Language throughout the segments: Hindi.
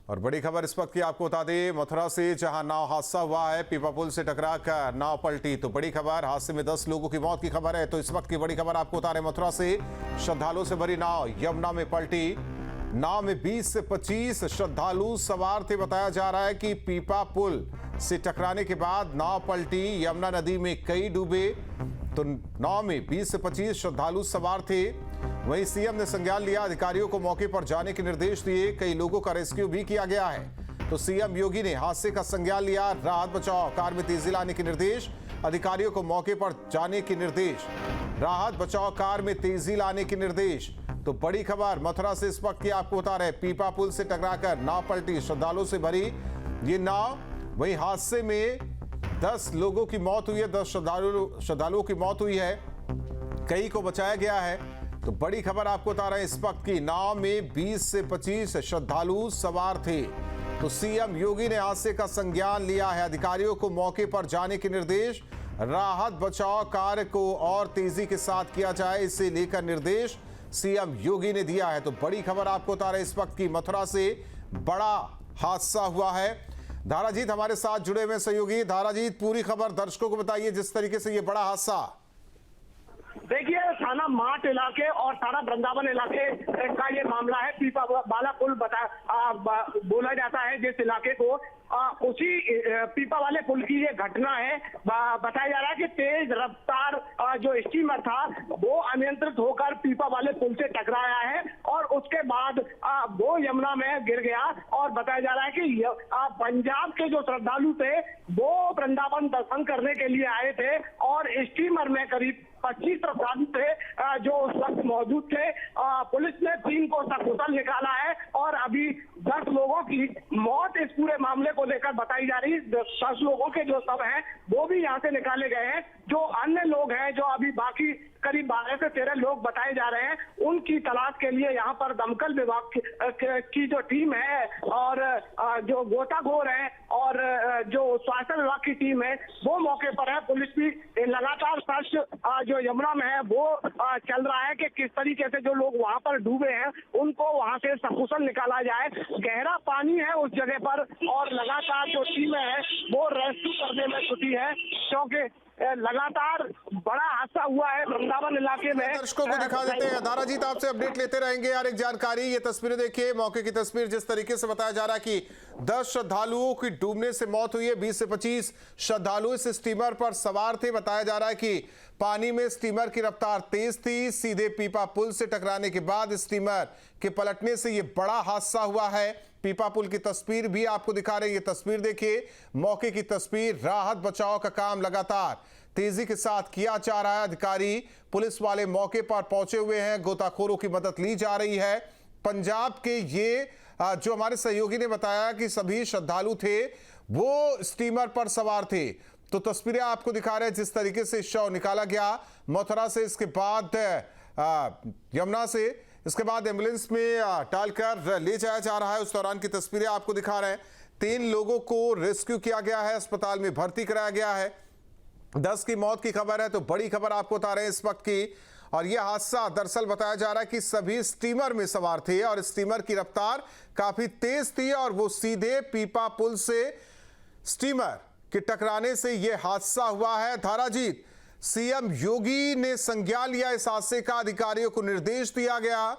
और बड़ी खबर इस वक्त की आपको बता दें, मथुरा से जहां नाव हादसा हुआ है, पीपा पुल से टकरा कर नाव पलटी। तो बड़ी खबर, हादसे में 10 लोगों की मौत की खबर है। तो इस वक्त की बड़ी खबर आपको बता रहे, मथुरा से श्रद्धालुओं से भरी नाव यमुना में पलटी। नाव में 20 से 25 श्रद्धालु सवार थे। बताया जा रहा है कि पीपा पुल से टकराने के बाद नाव पलटी। यमुना नदी में कई डूबे। तो नाव में 20 से 25 श्रद्धालु सवार थे। वहीं सीएम ने संज्ञान लिया, अधिकारियों को मौके पर जाने के निर्देश दिए। कई लोगों का रेस्क्यू भी किया गया है। तो सीएम योगी ने हादसे का संज्ञान लिया, राहत बचाव कार्य में तेजी लाने के निर्देश, अधिकारियों को मौके पर जाने के निर्देश, राहत बचाव कार्य में तेजी लाने के निर्देश। तो बड़ी खबर मथुरा से इस वक्त की आपको बता रहे, पीपा पुल से टकराकर नाव पलटी, श्रद्धालुओं से भरी ये नाव। वहीं हादसे में 10 लोगों की मौत हुई है, 10 श्रद्धालुओं की मौत हुई है, कई को बचाया गया है। तो बड़ी खबर आपको बता रहे हैं, इस वक्त की नाव में 20 से 25 श्रद्धालु सवार थे। तो सीएम योगी ने हादसे का संज्ञान लिया है, अधिकारियों को मौके पर जाने के निर्देश, राहत बचाव कार्य को और तेजी के साथ किया जाए, इसे लेकर निर्देश सीएम योगी ने दिया है। तो बड़ी खबर आपको बता रहे, इस वक्त की मथुरा से बड़ा हादसा हुआ है। धाराजीत हमारे साथ जुड़े हुए सहयोगी। धाराजीत, पूरी खबर दर्शकों को बताइए, जिस तरीके से ये बड़ा हादसा। देखिए, थाना माट इलाके और थाना वृंदावन इलाके का ये मामला है। पीपा वाला पुल बोला जाता है जिस इलाके को, उसी पीपा वाले पुल की ये घटना है। बताया जा रहा है कि तेज रफ्तार जो स्टीमर था वो अनियंत्रित होकर पीपा वाले पुल से टकराया है और उसके बाद वो यमुना में गिर गया। और बताया जा रहा है कि पंजाब के जो श्रद्धालु थे वो वृंदावन दर्शन करने के लिए आए थे और स्टीमर में करीब 25 श्रद्धालु थे जो उस वक्त मौजूद थे। पुलिस ने 3 को सकुशल निकाला है और अभी 10 लोगों की मौत इस पूरे मामले को लेकर बताई जा रही है। 10 लोगों के जो शव हैं वो भी यहाँ से निकाले गए हैं। जो अन्य लोग हैं, जो अभी बाकी करीब 12 से 13 लोग बताए जा रहे हैं, उनकी तलाश के लिए यहाँ पर दमकल विभाग की जो टीम है और जो गोताखोर है और जो स्वास्थ्य विभाग की टीम है वो मौके पर है। पुलिस भी लगातार सर्च जो यमुना में है वो चल रहा है कि किस तरीके से जो लोग वहां पर डूबे हैं उनको वहां से सकुशल निकाला जाए। गहरा पानी है उस जगह पर और लगातार जो टीमें हैं वो रेस्क्यू करने में जुटी है, क्योंकि लगातार बड़ा हादसा हुआ है वृंदावन इलाके में। दर्शकों को दिखा देते हैं। धाराजीत, आपसे अपडेट लेते रहेंगे। यार, एक जानकारी, ये तस्वीरें देखिए, मौके की तस्वीर, जिस तरीके से बताया जा रहा है कि 10 श्रद्धालुओं की डूबने से मौत हुई है। 20 से 25 श्रद्धालु इस स्टीमर पर सवार थे। बताया जा रहा है कि पानी में स्टीमर की रफ्तार तेज थी। सीधे पीपा पुल से टकराने के बाद स्टीमर के पलटने से यह बड़ा हादसा हुआ है। पीपा पुल की तस्वीर भी आपको दिखा रहे हैं, ये तस्वीर देखिए, मौके की तस्वीर। राहत बचाव का काम लगातार तेजी के साथ किया जा रहा है। अधिकारी, पुलिस वाले मौके पर पहुंचे हुए हैं, गोताखोरों की मदद ली जा रही है। पंजाब के ये जो हमारे सहयोगी ने बताया कि सभी श्रद्धालु थे वो स्टीमर पर सवार थे। तो तस्वीरें आपको दिखा रहे हैं, जिस तरीके से शव निकाला गया मथुरा से, इसके बाद यमुना से, इसके बाद एम्बुलेंस में डालकर ले जाया जा रहा है। उस दौरान की तस्वीरें आपको दिखा रहे हैं। 3 लोगों को रेस्क्यू किया गया है, अस्पताल में भर्ती कराया गया है। 10 की मौत की खबर है। तो बड़ी खबर आपको बता रहे हैं इस वक्त की। और यह हादसा दरअसल बताया जा रहा है कि सभी स्टीमर में सवार थे और स्टीमर की रफ्तार काफी तेज थी और वो सीधे पीपा पुल से स्टीमर के टकराने से यह हादसा हुआ है। धाराजीत, सीएम योगी ने संज्ञान लिया इस हादसे का, अधिकारियों को निर्देश दिया गया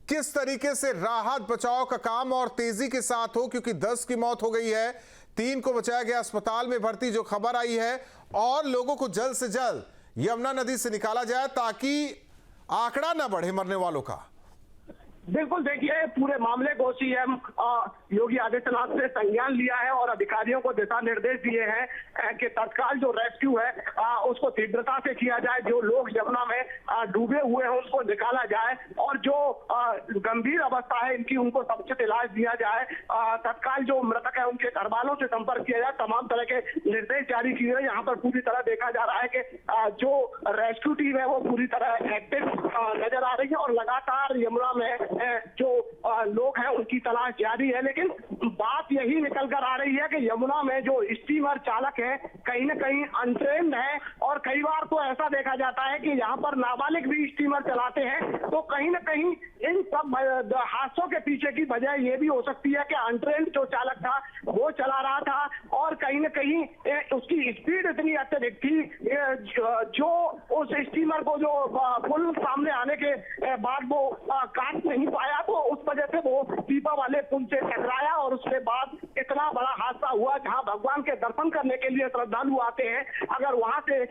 किस तरीके से राहत बचाव का काम और तेजी के साथ हो, क्योंकि 10 की मौत हो गई है, 3 को बचाया गया, अस्पताल में भर्ती जो खबर आई है, और लोगों को जल्द से जल्द यमुना नदी से निकाला जाए ताकि आंकड़ा ना बढ़े मरने वालों का। बिल्कुल, देखिए, पूरे मामले को सीएम योगी आदित्यनाथ ने संज्ञान लिया है और अधिकारियों को दिशा निर्देश दिए हैं कि तत्काल जो रेस्क्यू है उसको तीव्रता से किया जाए। जो लोग यमुना में डूबे हुए हैं उनको निकाला जाए और जो गंभीर अवस्था है इनकी, उनको समुचित इलाज दिया जाए। तत्काल जो मृतक है उनके घर वालों से संपर्क किया जाए। तमाम तरह के निर्देश जारी किए हैं। यहाँ पर पूरी तरह देखा जा रहा है कि जो रेस्क्यू टीम है वो पूरी तरह एक्टिव नजर आ रही है और लगातार यमुना में जो लोग हैं उनकी तलाश जारी है। लेकिन बात यही निकल कर आ रही है कि यमुना में जो स्टीमर चालक है कहीं न कहीं अनट्रेन्ड है, और कई बार तो ऐसा देखा जाता है कि यहाँ पर नाबालिग भी स्टीमर चलाते हैं। तो कहीं न कहीं इन सब हादसों के पीछे की वजह ये भी हो सकती है कि अनट्रेन्ड जो चालक था वो चला रहा था, और कहीं न कहीं उसकी स्पीड इतनी अत्यधिक थी जो उस स्टीमर को जो पुल सामने आने के बाद वो काट नहीं पाया, तो उस वजह से वो पीपा वाले पुल से टकराया और उसके बाद इतना बड़ा हादसा हुआ। जहां भगवान के दर्शन करने के लिए श्रद्धालु आते हैं, अगर वहां से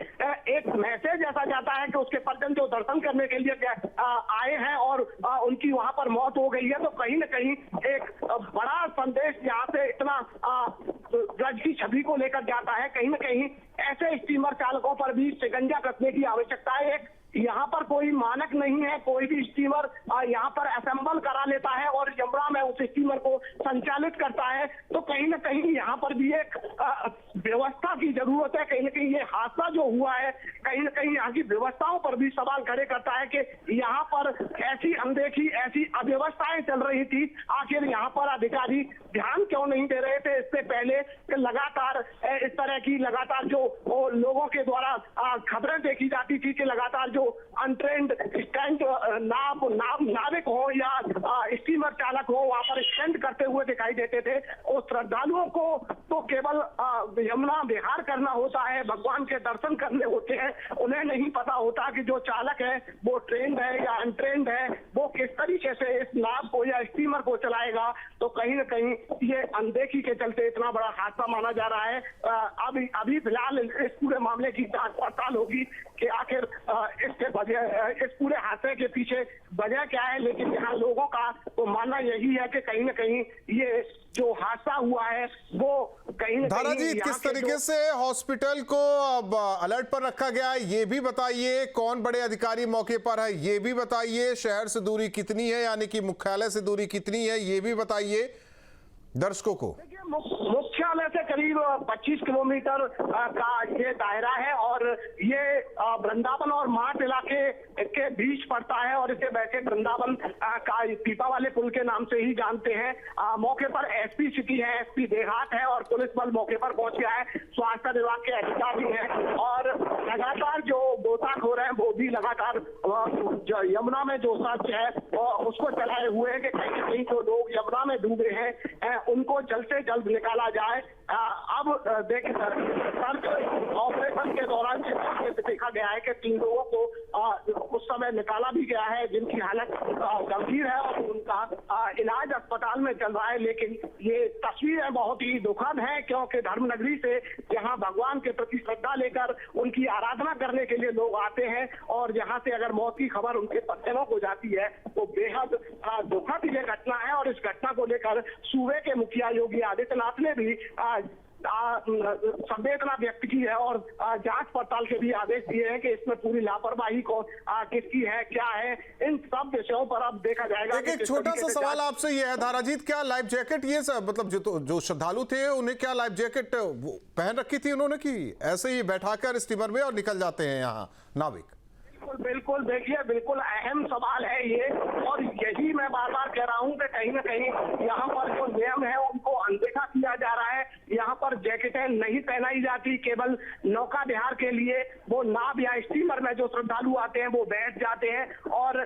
एक मैसेज ऐसा जाता है कि उसके परिजन जो दर्शन करने के लिए आए हैं और उनकी वहां पर मौत हो गई है, तो कहीं न कहीं एक बड़ा संदेश यहाँ से इतना ब्रज की छवि को लेकर जाता है। कहीं न कहीं ऐसे स्टीमर चालकों पर भी शिकंजा कसने की आवश्यकता है। एक यहाँ पर कोई मानक नहीं है, कोई भी स्टीमर यहाँ पर असेंबल करा लेता है और यमुना में उस स्टीमर को संचालित करता है, तो कहीं न कहीं यहाँ पर भी एक व्यवस्था की जरूरत है। कहीं न कहीं ये हादसा जो हुआ है कहीं न कहीं यहाँ की व्यवस्थाओं पर भी सवाल खड़े करता है कि यहाँ पर ऐसी अनदेखी, ऐसी अव्यवस्थाएं चल रही थी, आखिर यहाँ पर अधिकारी ध्यान क्यों नहीं दे रहे थे इससे पहले कि लगातार इस तरह की जो लोगों के द्वारा खबरें देखी जाती थी कि लगातार जो अनट्रेन्ड स्टैंड नाविक हो या स्टीमर चालक हो वहां पर स्टैंड करते हुए दिखाई देते थे। और श्रद्धालुओं को तो केवल यमुना विहार करना होता है, भगवान के दर्शन करने होते हैं, उन्हें नहीं पता होता कि जो चालक है वो ट्रेंड है या अनट्रेंड है, वो किस तरीके से इस नाव को या स्टीमर को चलाएगा। तो कहीं न कहीं ये अनदेखी के चलते इतना बड़ा हादसा माना जा रहा है। अभी फिलहाल इस पूरे मामले की जांच पड़ताल होगी कि आखिर इसके वजह, इस पूरे हादसे के पीछे वजह क्या है। लेकिन यहाँ लोगों का तो मानना यही है कि कहीं न कहीं ये जो हादसा हुआ है वो कहीं न धारा कहीं जी किस तरीके से हॉस्पिटल को अब अलर्ट पर रखा गया है ये भी बताइए, कौन बड़े अधिकारी मौके पर है ये भी बताइए, शहर से दूरी कितनी है यानी कि मुख्यालय से दूरी कितनी है ये भी बताइए दर्शकों को। मुख्यालय से करीब 25 किलोमीटर का ये दायरा है और ये वृंदावन और मार्ट इलाके के बीच पड़ता है, और इसे वैसे वृंदावन का पीपा वाले पुल के नाम से ही जानते हैं। मौके पर एसपी सिटी है, एसपी देहात है और पुलिस बल मौके पर पहुंच गया है, स्वास्थ्य विभाग के अधिकारी हैं और लगातार जो गोताखोर हैं वो भी लगातार यमुना में जो सर्च है उसको चलाए हुए हैं कि कहीं जो लोग यमुना में डूबे हैं उनको जल्द से जल्द निकाला जाए। अब देखिए सर्च ऑपरेशन के दौरान देखा गया है कि 3 लोगों को उस समय निकाला भी गया है जिनकी हालत गंभीर है और उनका इलाज अस्पताल में चल रहा है। लेकिन ये तस्वीरें बहुत ही दुखद हैं क्योंकि धर्मनगरी से जहां भगवान के प्रति श्रद्धा लेकर उनकी आराधना करने के लिए लोग आते हैं और जहां से अगर मौत की खबर उनके परिजनों को जाती है तो बेहद दुखद ये घटना है। और इस घटना को लेकर सूबे के मुखिया योगी आदित्यनाथ ने भी संवेदना व्यक्त की है और जांच पड़ताल के भी आदेश दिए हैं कि इसमें पूरी लापरवाही को किसकी है, क्या है, इन सब विषयों पर अब देखा जाएगा। एक छोटा सा सवाल आपसे यह है धाराजीत, क्या लाइफ जैकेट ये सब मतलब जो श्रद्धालु थे उन्हें क्या लाइफ जैकेट पहन रखी थी उन्होंने कि ऐसे ही बैठाकर स्टीमर में और निकल जाते हैं यहाँ नाविक? बिल्कुल देखिए बिल्कुल अहम सवाल है ये, और यही मैं बार बार कह रहा हूँ कि कहीं न कहीं यहाँ पर जो नियम है उनको अनदेखा किया जा रहा है। यहाँ पर जैकेटें नहीं पहनाई जाती, केवल नौका विहार के लिए वो नाव या स्टीमर में जो श्रद्धालु आते हैं वो बैठ जाते हैं। और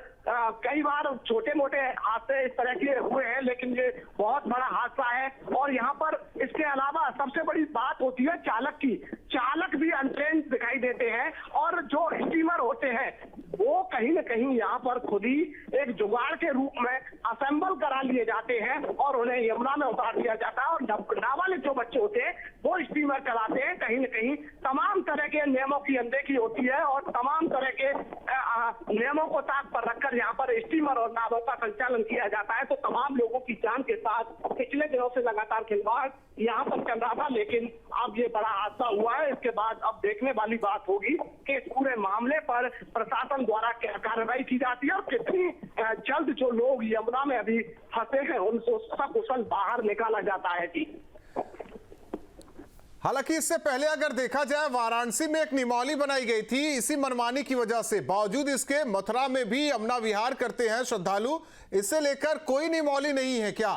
कई बार छोटे मोटे हादसे इस तरह के हुए हैं लेकिन ये बहुत बड़ा हादसा है। और यहाँ पर इसके अलावा सबसे बड़ी बात होती है चालक की, चालक भी अनट्रेन्ड दिखाई देते हैं और जो स्टीमर होते हैं वो कहीं न कहीं यहाँ पर खुद ही एक जुगाड़ के रूप में असेंबल करा लिए जाते हैं और उन्हें यमुना में उतार दिया जाता है। और नाबालिग जो बच्चे होते हैं वो स्टीमर चलाते हैं। कहीं न कहीं तमाम तरह के नियमों की अनदेखी होती है और तमाम तरह के नियमों को ताक पर रखकर यहाँ पर स्टीमर और नावों का संचालन किया जाता है। तो तमाम लोगों की जान के साथ पिछले दिनों से लगातार खिलवाड़ यहाँ पर चल रहा था, लेकिन अब ये बड़ा हादसा हुआ है। इसके बाद अब देखने वाली बात होगी कि इस पूरे मामले पर प्रशासन द्वारा क्या कार्रवाई की जाती है और कितनी जल्द जो लोग यमुना में अभी फंसे हैं उनको सकुशल बाहर निकाला जाता है। जी हालांकि इससे पहले अगर देखा जाए वाराणसी में एक निमौली बनाई गई थी इसी मनमानी की वजह से, बावजूद इसके मथुरा में भी यमुना विहार करते हैं श्रद्धालु। इसे लेकर कोई निमौली नहीं है क्या?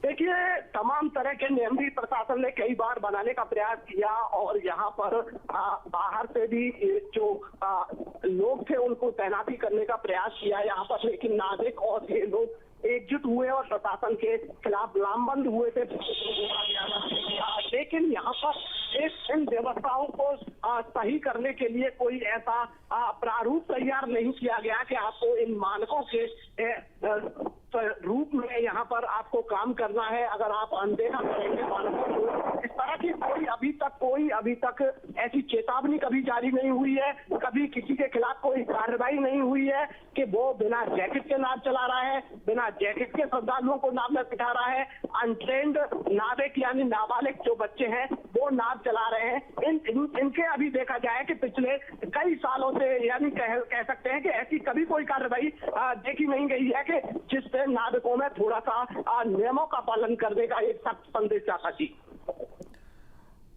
देखिए, तमाम तरह के नियम भी प्रशासन ने कई बार बनाने का प्रयास किया और यहाँ पर बाहर से भी जो लोग थे उनको तैनाती करने का प्रयास किया यहाँ पर, लेकिन नागरिक और ये लोग एकजुट हुए और प्रशासन के खिलाफ लामबंद हुए थे। लेकिन यहाँ पर इन व्यवस्थाओं को सही करने के लिए कोई ऐसा प्रारूप तैयार नहीं किया गया कि आपको इन मानकों के रूप में यहाँ पर आपको काम करना है। अगर आप अनदेखा करेंगे मानकों को, इस तरह की कोई अभी तक ऐसी चेतावनी कभी जारी नहीं हुई है, कभी किसी के खिलाफ कोई कार्रवाई नहीं हुई है कि वो बिना जैकेट के नाव चला रहा है, बिना जैकेट के श्रद्धालुओं को नाव में सिखा रहा है। अनट्रेंड नाविक यानी नाबालिग जो बच्चे हैं वो नाव चला रहे हैं। इनके अभी देखा जाए कि पिछले कई सालों से यानी कह सकते हैं कि ऐसी कभी कोई कार्रवाई देखी नहीं गई है कि जिससे नाविकों में थोड़ा सा नियमों का पालन करने का एक सख्त संदेश जाता। जी,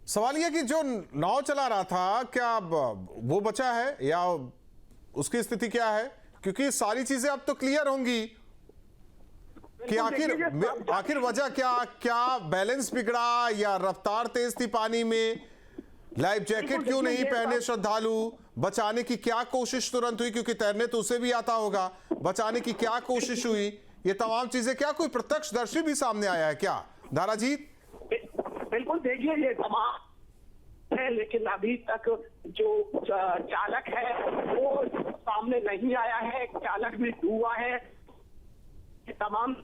सवाल यह कि जो नाव चला रहा था क्या वो बचा है या उसकी स्थिति क्या है? क्योंकि सारी चीजें अब तो क्लियर होंगी कि आखिर वजह क्या बैलेंस बिगड़ा या रफ्तार तेज थी पानी में, लाइफ जैकेट क्यों नहीं पहने श्रद्धालु, बचाने की क्या कोशिश तुरंत हुई, क्योंकि तैरने तो उसे भी आता होगा, बचाने की क्या कोशिश हुई, ये तमाम चीजें क्या कोई प्रत्यक्षदर्शी भी सामने आया है क्या दाराजीत? बिल्कुल, देखिए ये तमाम है लेकिन अभी तक जो चालक है वो सामने नहीं आया है, चालक भी डूबा है। तमाम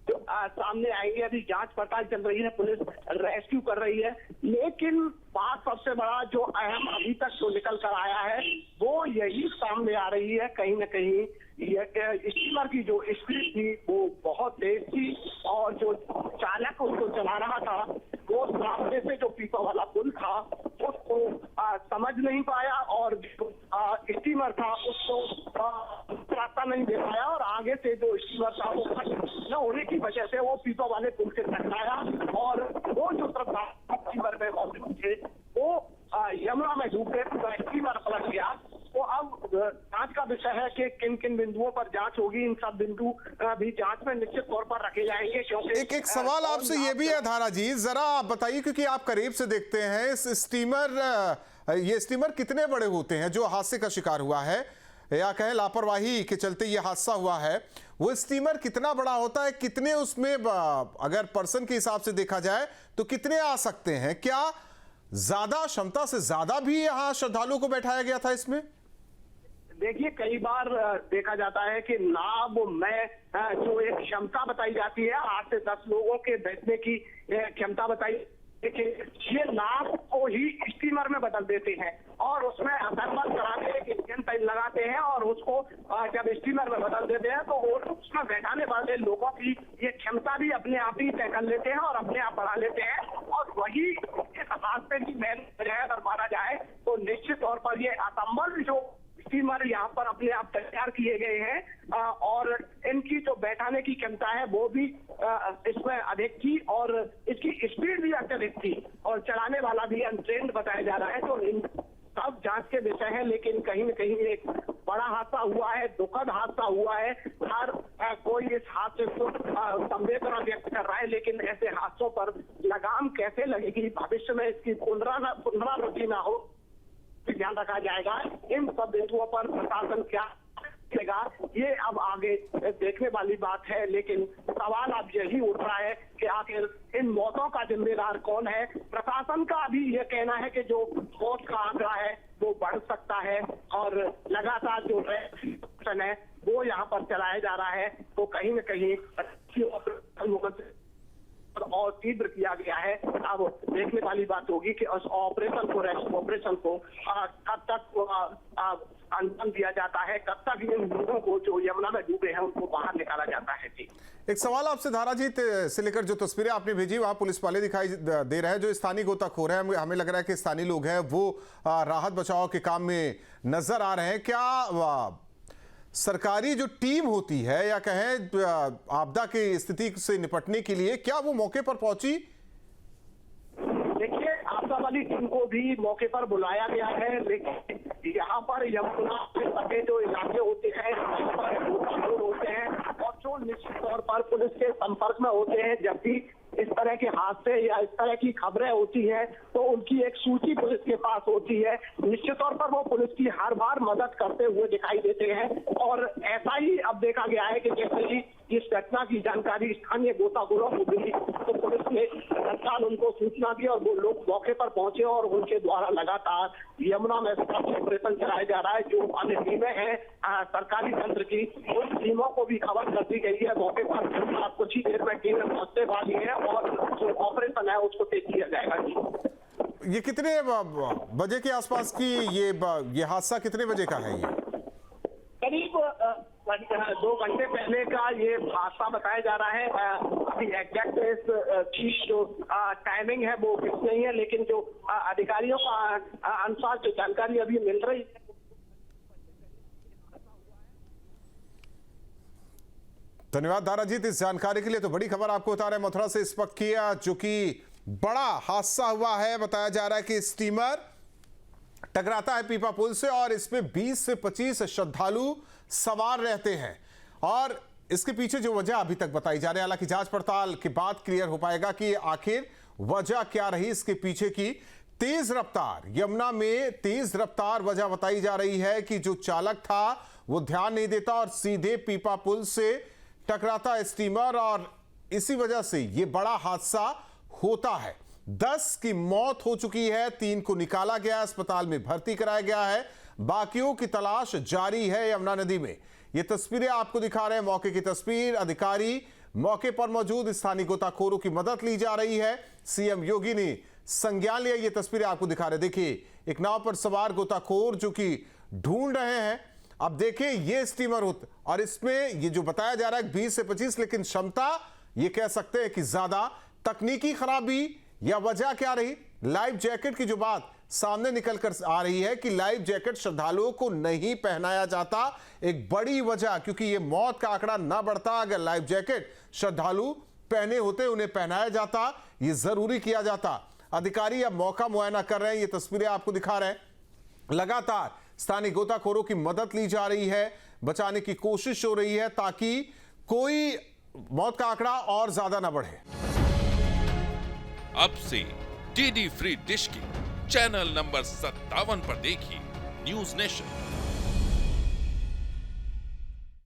सामने आएंगे, अभी जांच पड़ताल चल रही है, पुलिस रेस्क्यू कर रही है। लेकिन बात सबसे बड़ा जो अहम अभी तक जो निकल कर आया है वो यही सामने आ रही है, कहीं ना कहीं स्टीमर की जो स्पीड थी वो बहुत तेज थी और जो चालक उसको चला रहा था वो सामने से जो पीपा वाला पुल था उसको समझ नहीं पाया और जो स्टीमर था उसको रास्ता नहीं दे पाया और आगे से जो स्टीमर था वो न होने की वजह से वो पीपा वाले पुल से टकराया और वो जो स्टीमर में मौजूद थे वो यमुना में डूब गए, स्टीमर पलट गया। तो अब जांच का विषय है कि किन किन बिंदुओं पर जांच होगी, इन सब बिंदु भी जांच में निश्चित तौर पर रखे जाएंगे। क्योंकि एक सवाल आपसे ये भी है धारा जी, जरा आप बताइए क्योंकि आप करीब से देखते हैं इस स्टीमर, ये स्टीमर कितने बड़े होते हैं जो हादसे का शिकार हुआ है या कहें लापरवाही के चलते ये हादसा हुआ है, वो स्टीमर कितना बड़ा होता है, कितने उसमें अगर पर्सन के हिसाब से देखा जाए तो कितने आ सकते हैं? क्या ज्यादा क्षमता से ज्यादा भी यहाँ श्रद्धालुओं को बैठाया गया था इसमें? देखिए, कई बार देखा जाता है कि नाव में जो एक क्षमता बताई जाती है 8 से 10 लोगों के बैठने की क्षमता बताई, ये नाव को ही स्टीमर में बदल देते हैं और उसमें असेंबल कराते हैं, इंजन टाइल लगाते हैं और उसको जब स्टीमर में बदल देते हैं तो उसमें बैठाने वाले लोगों की ये क्षमता भी अपने आप ही तय कर लेते हैं और अपने आप बढ़ा लेते हैं। और वही इस हादसे की मेन वजह अगर माना जाए तो निश्चित तौर पर ये असंबल जो स्टीमर यहाँ पर अपने आप तैयार किए गए हैं और इनकी जो बैठाने की क्षमता है वो भी इसमें अधिक थी और इसकी स्पीड भी अत्यधिक थी और चलाने वाला भी अनट्रेंड बताया जा रहा है। तो इन सब जांच के विषय है, लेकिन कहीं न कहीं एक बड़ा हादसा हुआ है, दुखद हादसा हुआ है। हर कोई इस हादसे को संवेदना व्यक्त कर रहा है, लेकिन ऐसे हादसों पर लगाम कैसे लगेगी, भविष्य में इसकी पुनरावृत्ति ना हो ध्यान रखा जाएगा। इन सब बिंदुओं पर प्रशासन क्या करेगा ये अब आगे देखने वाली बात है, लेकिन सवाल अब यही उठ रहा है कि आखिर इन मौतों का जिम्मेदार कौन है। प्रशासन का अभी ये कहना है कि जो मौत का आंकड़ा है वो बढ़ सकता है और लगातार जो रेस्क्यू है वो यहाँ पर चलाया जा रहा है, तो कहीं न कहीं और तीव्र किया गया है। अब देखने वाली बात होगी कि उस ऑपरेशन को कब तक अंजाम दिया जाता है, कब तक इन लोगों को जो यमुना में डूबे हैं उनको बाहर निकाला जाता है। जी, एक सवाल आपसे धाराजीत से लेकर जो तस्वीरें आपने भेजी वहां पुलिस वाले दिखाई दे रहे हैं, जो स्थानीय गोताखोर हैं, हमें लग रहा है कि स्थानीय लोग हैं वो राहत बचाव के काम में नजर आ रहे हैं। क्या सरकारी जो टीम होती है या कहें आपदा की स्थिति से निपटने के लिए क्या वो मौके पर पहुंची? आपदा वाली टीम को भी मौके पर बुलाया गया है, लेकिन यहाँ पर यमुना के सटे जो इलाके होते हैं वहाँ पर गोताखोर होते हैं और जो निश्चित तौर पर पुलिस के संपर्क में होते हैं, जब भी इस तरह के हादसे या इस तरह की खबरें होती हैं तो उनकी एक सूची पुलिस के पास होती है। निश्चित तौर पर वो पुलिस की हर बार मदद करते हुए दिखाई देते हैं और ऐसा ही अब देखा गया है कि जैसे ही इस घटना की जानकारी स्थानीय गोताखोरों को मिली तो पुलिस ने तत्काल उनको सूचना दी और वो लोग मौके पर पहुंचे और उनके द्वारा लगातार यमुना में सर्च ऑपरेशन चलाया जा रहा है। जो अन्य टीमें हैं सरकारी तंत्र की, उन टीमों को भी खबर कर दी गई है मौके पर। कुछ ही देर में टीमें पहुंचने वाली है और जो ऑपरेशन है उसको तेज किया जाएगा। जी, ये कितने बजे के आसपास की ये हादसा कितने बजे का है? ये करीब 2 घंटे पहले का ये हादसा बताया जा रहा है। अभी एग्जैक्ट की जो टाइमिंग है वो फिक्स नहीं है, लेकिन जो अधिकारियों का अनुसार जो जानकारी अभी मिल रही है। धन्यवाद दाराजीत इस जानकारी के लिए। तो बड़ी खबर आपको बता रहे हैं मथुरा से इस वक्त की, जो कि बड़ा हादसा हुआ है। बताया जा रहा है कि स्टीमर टकराता है पीपा पुल से और इसमें 20 से 25 श्रद्धालु सवार रहते हैं और इसके पीछे जो वजह अभी तक बताई जा रही है, हालांकि जांच पड़ताल के बाद क्लियर हो पाएगा कि आखिर वजह क्या रही इसके पीछे की। तेज रफ्तार, यमुना में तेज रफ्तार वजह बताई जा रही है कि जो चालक था वो ध्यान नहीं देता और सीधे पीपा पुल से टकराता है स्टीमर और इसी वजह से ये बड़ा हादसा होता है। 10 की मौत हो चुकी है, 3 को निकाला गया, अस्पताल में भर्ती कराया गया है, बाकियों की तलाश जारी है यमुना नदी में। ये तस्वीरें आपको दिखा रहे हैं, मौके की तस्वीर। अधिकारी मौके पर मौजूद, स्थानीय गोताखोरों की मदद ली जा रही है। सीएम योगी ने संज्ञान लिया। ये तस्वीरें आपको दिखा रहे हैं, देखिए एक नाव पर सवार गोताखोर जो कि ढूंढ रहे हैं। अब देखिए ये स्टीमर और इसमें ये जो बताया जा रहा है 20 से 25, लेकिन क्षमता ये कह सकते हैं कि ज्यादा। तकनीकी खराबी या वजह क्या रही? लाइफ जैकेट की जो बात सामने निकल कर आ रही है कि लाइफ जैकेट श्रद्धालुओं को नहीं पहनाया जाता, एक बड़ी वजह, क्योंकि ये मौत का आंकड़ा ना बढ़ता अगर लाइफ जैकेट श्रद्धालु पहने होते, उन्हें पहनाया जाता, ये जरूरी किया जाता। अधिकारी अब मौका मुआयना कर रहे हैं, ये तस्वीरें आपको दिखा रहे हैं। लगातार स्थानीय गोताखोरों की मदद ली जा रही है, बचाने की कोशिश हो रही है ताकि कोई मौत का आंकड़ा और ज्यादा ना बढ़े। अब से डीडी फ्री डिश की चैनल नंबर 57 पर देखिए न्यूज नेशन।